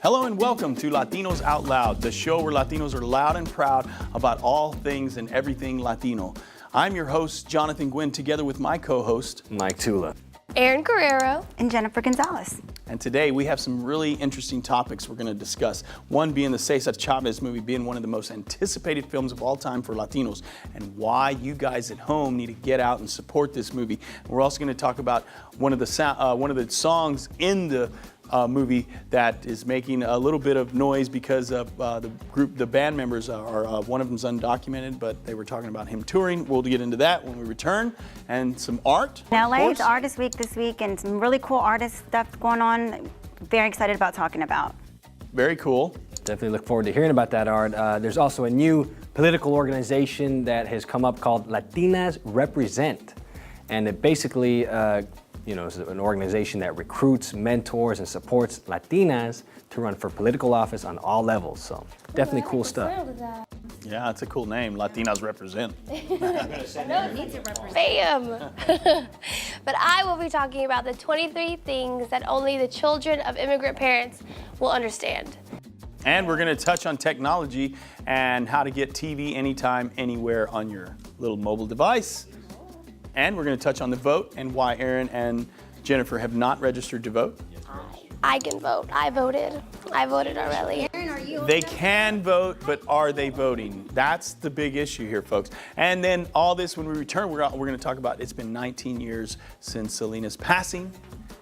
Hello and welcome to Latinos Out Loud, the show where Latinos are loud and proud about all things and everything Latino. I'm your host, Jonathan Gwynn, together with my co-host, Mike Tula, Aaron Guerrero, and Jennifer Gonzalez. And today we have some really interesting topics we're going to discuss. One being the Cesar Chavez movie being one of the most anticipated films of all time for Latinos, and why you guys at home need to get out and support this movie. And we're also going to talk about one of the songs in the movie that is making a little bit of noise because of the band members are one of them's undocumented, but they were talking about him touring. We'll get into that when we return, and some art. LA, it's Artist Week this week, and some really cool artist stuff going on. Very excited about talking about. Very cool. definitely look forward to hearing about that, Art. There's also a new political organization that has come up called Latinas Represent, and it basically is an organization that recruits, mentors, and supports Latinas to run for political office on all levels. So definitely cool stuff. Yeah, it's a cool name. Latinas Represent. Bam! But I will be talking about the 23 things that only the children of immigrant parents will understand. And we're going to touch on technology and how to get TV anytime, anywhere on your little mobile device. And we're going to touch on the vote and why Aaron and Jennifer have not registered to vote. I can vote. I voted. I voted already. They can vote, but are they voting? That's the big issue here, folks. And then all this, when we return, we're going to talk about, it's been 19 years since Selena's passing.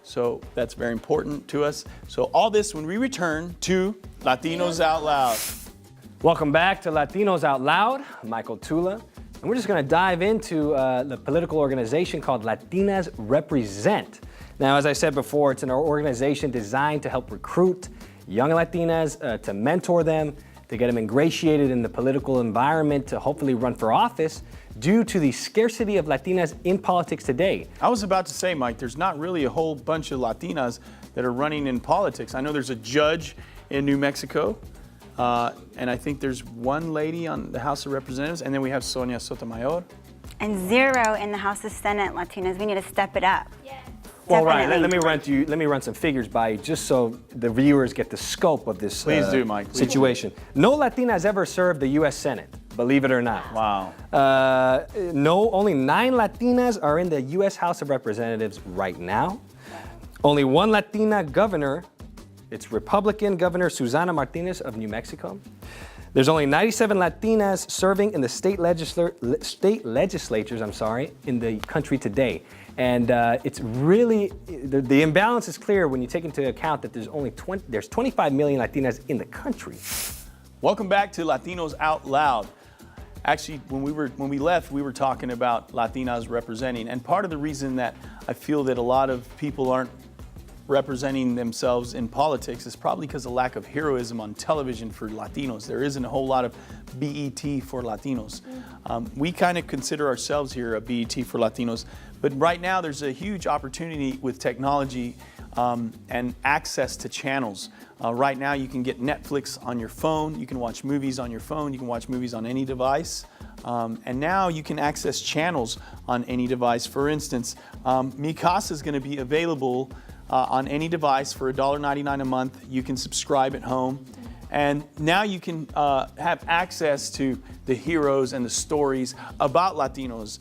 So that's very important to us. So all this when we return to Latinos Out Loud. Welcome back to Latinos Out Loud. I'm Michael Tula. And we're just going to dive into the political organization called Latinas Represent. Now, as I said before, it's an organization designed to help recruit young Latinas, to mentor them, to get them ingratiated in the political environment, to hopefully run for office due to the scarcity of Latinas in politics today. I was about to say, Mike, there's not really a whole bunch of Latinas that are running in politics. I know there's a judge in New Mexico, and I think there's one lady on the House of Representatives, and then we have Sonia Sotomayor. And 0 in the House of Senate Latinas. We need to step it up. Yes. Well, right. Let me run some figures by you, just so the viewers get the scope of this Please do, Mike. Please situation. No Latina has ever served the U.S. Senate, believe it or not. Wow. Only 9 Latinas are in the U.S. House of Representatives right now. Only one Latina governor. It's Republican Governor Susana Martinez of New Mexico. There's only 97 Latinas serving in the state legislatures, in the country today. And it's really, the imbalance is clear when you take into account that there's 25 million Latinas in the country. Welcome back to Latinos Out Loud. Actually, when we left, we were talking about Latinas representing. And part of the reason that I feel that a lot of people aren't representing themselves in politics is probably because of lack of heroism on television for Latinos. There isn't a whole lot of BET for Latinos. We kind of consider ourselves here a BET for Latinos, but right now there's a huge opportunity with technology and access to channels. Right now you can get Netflix on your phone, you can watch movies on your phone, you can watch movies on any device. And now you can access channels on any device. For instance, Mi Casa is going to be available on any device for $1.99 a month. You can subscribe at home. And now you can have access to the heroes and the stories about Latinos,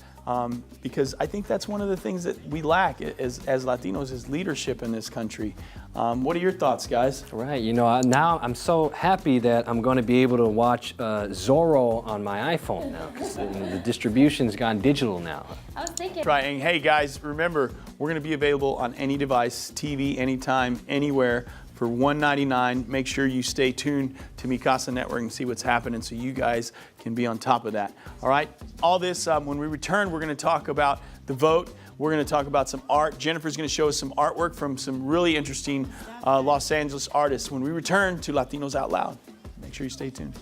because I think that's one of the things that we lack as Latinos is leadership in this country. What are your thoughts, guys? Right, now I'm so happy that I'm going to be able to watch Zorro on my iPhone now, because the distribution's gone digital now. I was thinking. Right, and hey guys, remember, we're going to be available on any device, TV, anytime, anywhere, for $1.99. Make sure you stay tuned to Mi Casa Network and see what's happening so you guys can be on top of that. All right, all this, when we return, we're going to talk about the vote. We're going to talk about some art. Jennifer's going to show us some artwork from some really interesting Los Angeles artists when we return to Latinos Out Loud. Make sure you stay tuned.